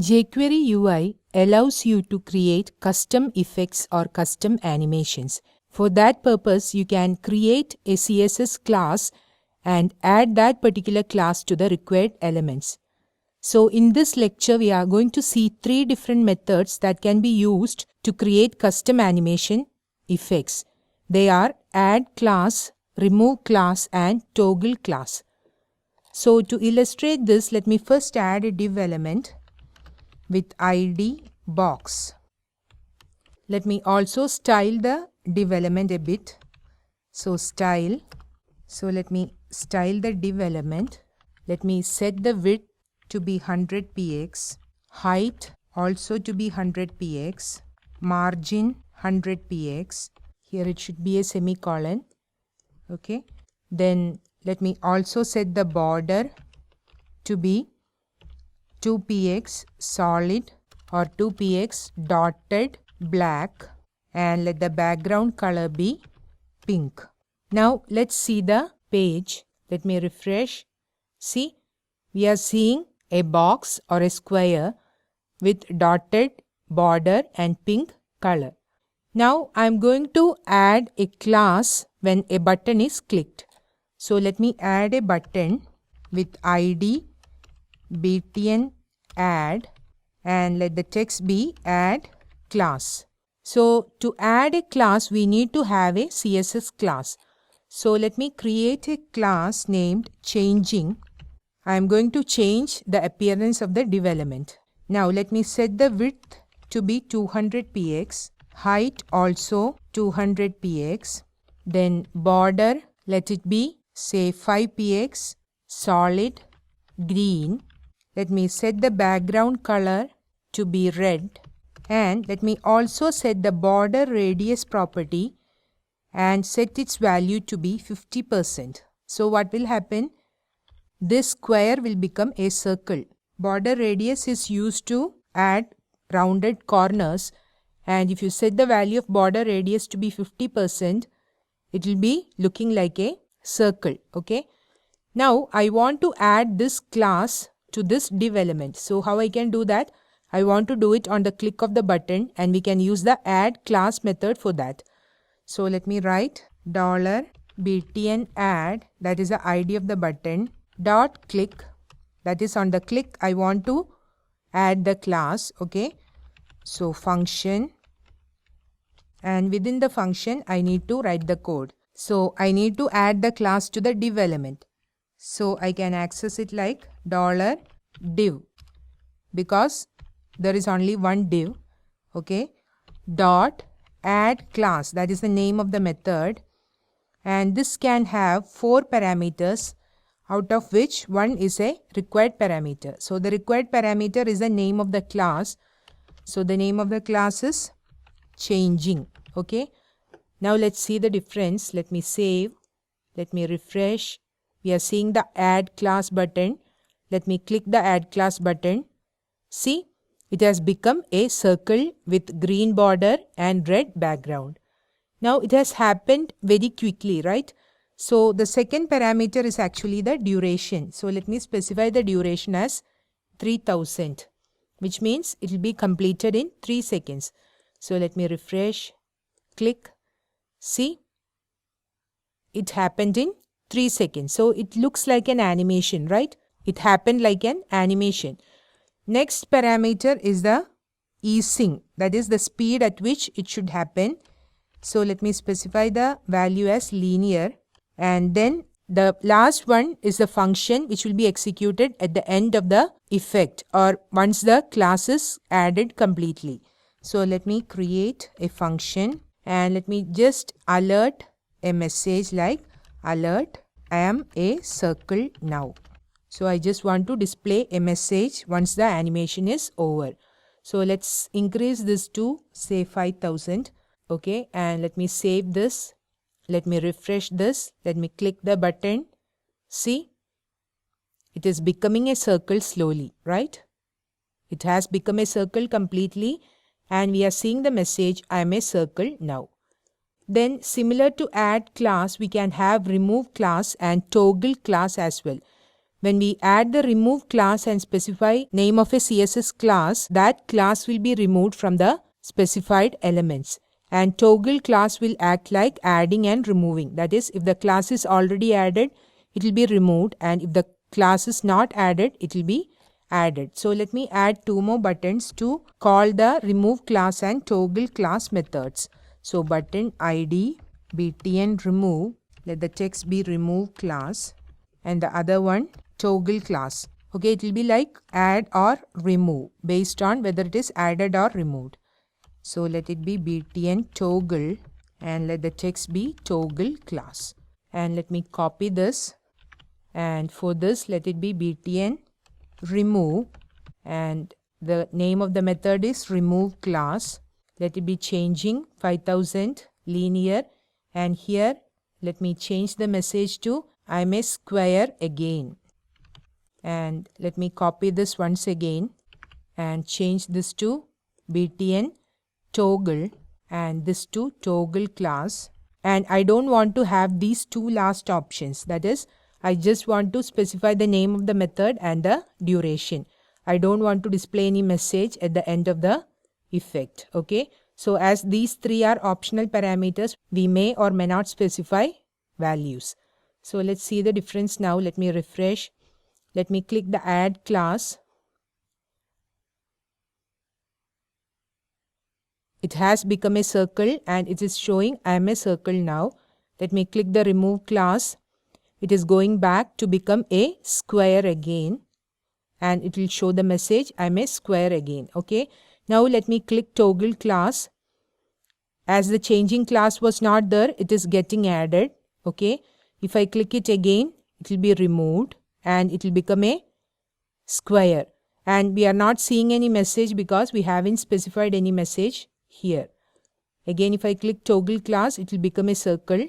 jQuery UI allows you to create custom effects or custom animations. For that purpose, you can create a CSS class and add that particular class to the required elements. So in this lecture, we are going to see 3 different methods that can be used to create custom animation effects. They are add class, remove class, and toggle class. So to illustrate this, let me first add a div element with ID box. Let me also style the div element a bit. So style. So let me style the div element. Let me set the width to be 100 px, height also to be 100 px, margin 100 px. Here it should be a semicolon. Okay. Then let me also set the border to be 2px solid or 2px dotted black, and let the background color be pink. Now let's see the page. Let me refresh. See, we are seeing a box or a square with dotted border and pink color. Now I am going to add a class when a button is clicked. So let me add a button with ID btn add, and let the text be add class. So to add a class, we need to have a CSS class. So let me create a class named changing. I am going to change the appearance of the div element. Now let me set the width to be 200 px, height also 200 px, then border let it be say 5 px, solid green. Let me set the background color to be red, and let me also set the border radius property and set its value to be 50%. So what will happen? This square will become a circle. Border radius is used to add rounded corners, and if you set the value of border radius to be 50%, it will be looking like a circle. Okay. Now I want to add this class to this div element. So how I can do that? I want to do it on the click of the button, and we can use the add class method for that. So let me write $btn add, that is the ID of the button, dot click, that is on the click I want to add the class. Okay. So function, and within the function I need to write the code. So I need to add the class to the div element. So I can access it like $div, because there is only one div. Okay. Dot add class, that is the name of the method, and this can have 4 parameters, out of which one is a required parameter. So the required parameter is the name of the class. So the name of the class is changing. Okay. Now let's see the difference. Let me save. Let me refresh. We are seeing the add class button. Let me click the add class button. See, it has become a circle with green border and red background. Now it has happened very quickly, right? So the second parameter is actually the duration. So let me specify the duration as 3000, which means it will be completed in 3 seconds. So let me refresh, click, see, it happened in 3 seconds. So it looks like an animation, right? It happened like an animation. Next parameter is the easing, that is the speed at which it should happen. So let me specify the value as linear, and then the last one is the function which will be executed at the end of the effect or once the class is added completely. So let me create a function, and let me just alert a message like alert, I am a circle now. So I just want to display a message once the animation is over. So let's increase this to say 5000. Okay, and let me save this. Let me refresh this. Let me click the button. See, it is becoming a circle slowly, right? It has become a circle completely, and we are seeing the message I am a circle now. Then similar to add class, we can have remove class and toggle class as well. when we add the remove class and specify name of a CSS class, that class will be removed from the specified elements. And toggle class will act like adding and removing. That is, if the class is already added, it will be removed, and if the class is not added, it will be added. So let me add two more buttons to call the remove class and toggle class methods. So button ID btn remove, let the text be remove class, and the other one toggle class. Okay, it will be like add or remove based on whether it is added or removed. So let it be btn toggle, and let the text be toggle class. And let me copy this, and for this let it be btn remove, and the name of the method is remove class. Let it be changing 5000 linear, and here let me change the message to I'm a square again. And let me copy this once again and change this to btn toggle and this to toggle class. And I don't want to have these two last options. That is, I just want to specify the name of the method and the duration. I don't want to display any message at the end of the effect. Okay. So as these three are optional parameters, we may or may not specify values. So let's see the difference now. Let me refresh. Let me click the add class. It has become a circle and it is showing I am a circle now. Let me click the remove class. It is going back to become a square again, and it will show the message I am a square again. Okay. Now let me click toggle class. As the changing class was not there, it is getting added. Okay. If I click it again, it will be removed and it will become a square. And we are not seeing any message because we haven't specified any message here. Again, if I click toggle class, it will become a circle.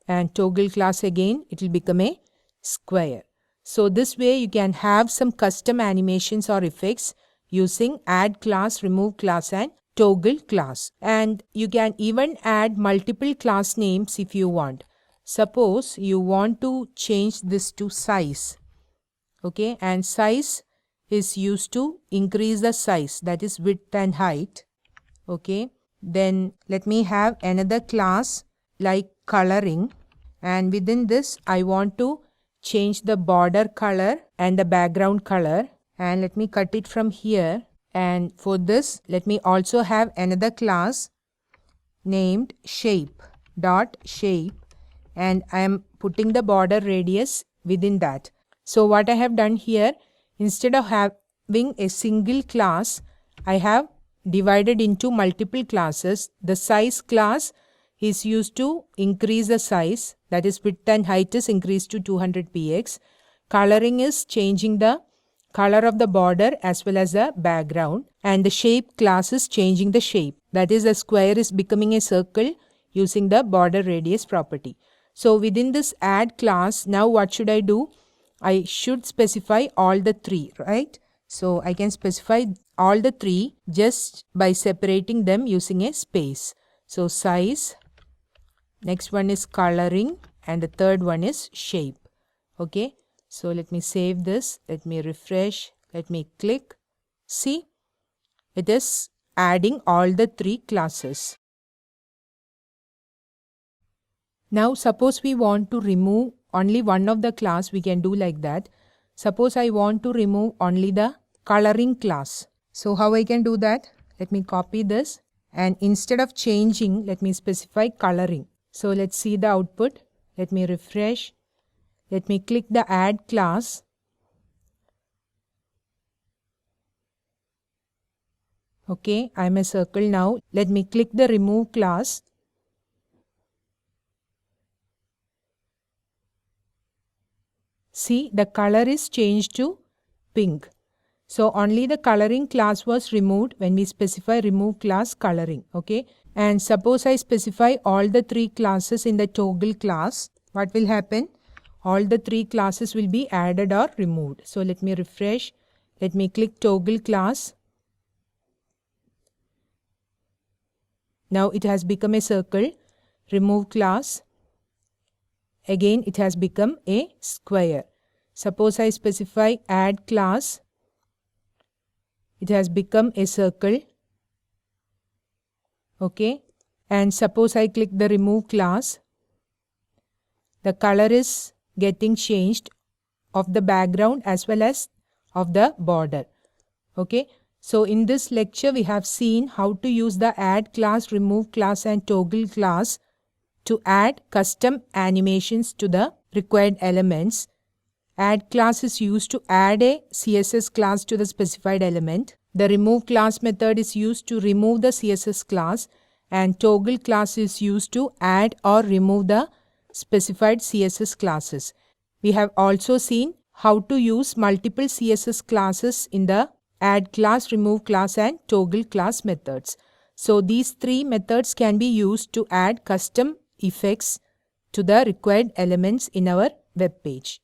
And toggle class again, it will become a square. So this way you can have some custom animations or effects using add class, remove class and toggle class. And you can even add multiple class names if you want. Suppose you want to change this to size. Okay, and size is used to increase the size, that is width and height. Okay, then let me have another class like coloring, and within this I want to change the border color and the background color, and let me cut it from here. And for this let me also have another class named shape, and I am putting the border radius within that. So what I have done here, instead of having a single class, I have divided into multiple classes. The size class is used to increase the size, that is width and height is increased to 200 px. Coloring is changing the color of the border as well as the background, and the shape class is changing the shape, that is the square is becoming a circle using the border radius property. So within this add class, now what should I do? I should specify all the three, right? So I can specify all the three just by separating them using a space. So size, next one is coloring, and the third one is shape. Okay. So let me save this. Let me refresh. Let me click. See, it is adding all the three classes. Now suppose we want to remove only one of the class, we can do like that. Suppose I want to remove only the coloring class. So how I can do that? Let me copy this, and instead of changing, let me specify coloring. So let's see the output. Let me refresh. Let me click the add class. Okay, I'm a circle now. Let me click the remove class. See, the color is changed to pink. So only the coloring class was removed when we specify remove class coloring. Okay, and suppose I specify all the three classes in the toggle class, what will happen? All the three classes will be added or removed. So let me refresh. Let me click toggle class. Now it has become a circle. Remove class. again it has become a square. Suppose I specify add class, it has become a circle. Okay, and suppose I click the remove class, the color is getting changed of the background as well as of the border. Okay, so in this lecture we have seen how to use the add class, remove class and toggle class to add custom animations to the required elements. Add class is used to add a CSS class to the specified element. The remove class method is used to remove the CSS class, and toggle class is used to add or remove the specified CSS classes. We have also seen how to use multiple CSS classes in the add class, remove class and toggle class methods. So these three methods can be used to add custom effects to the required elements in our web page.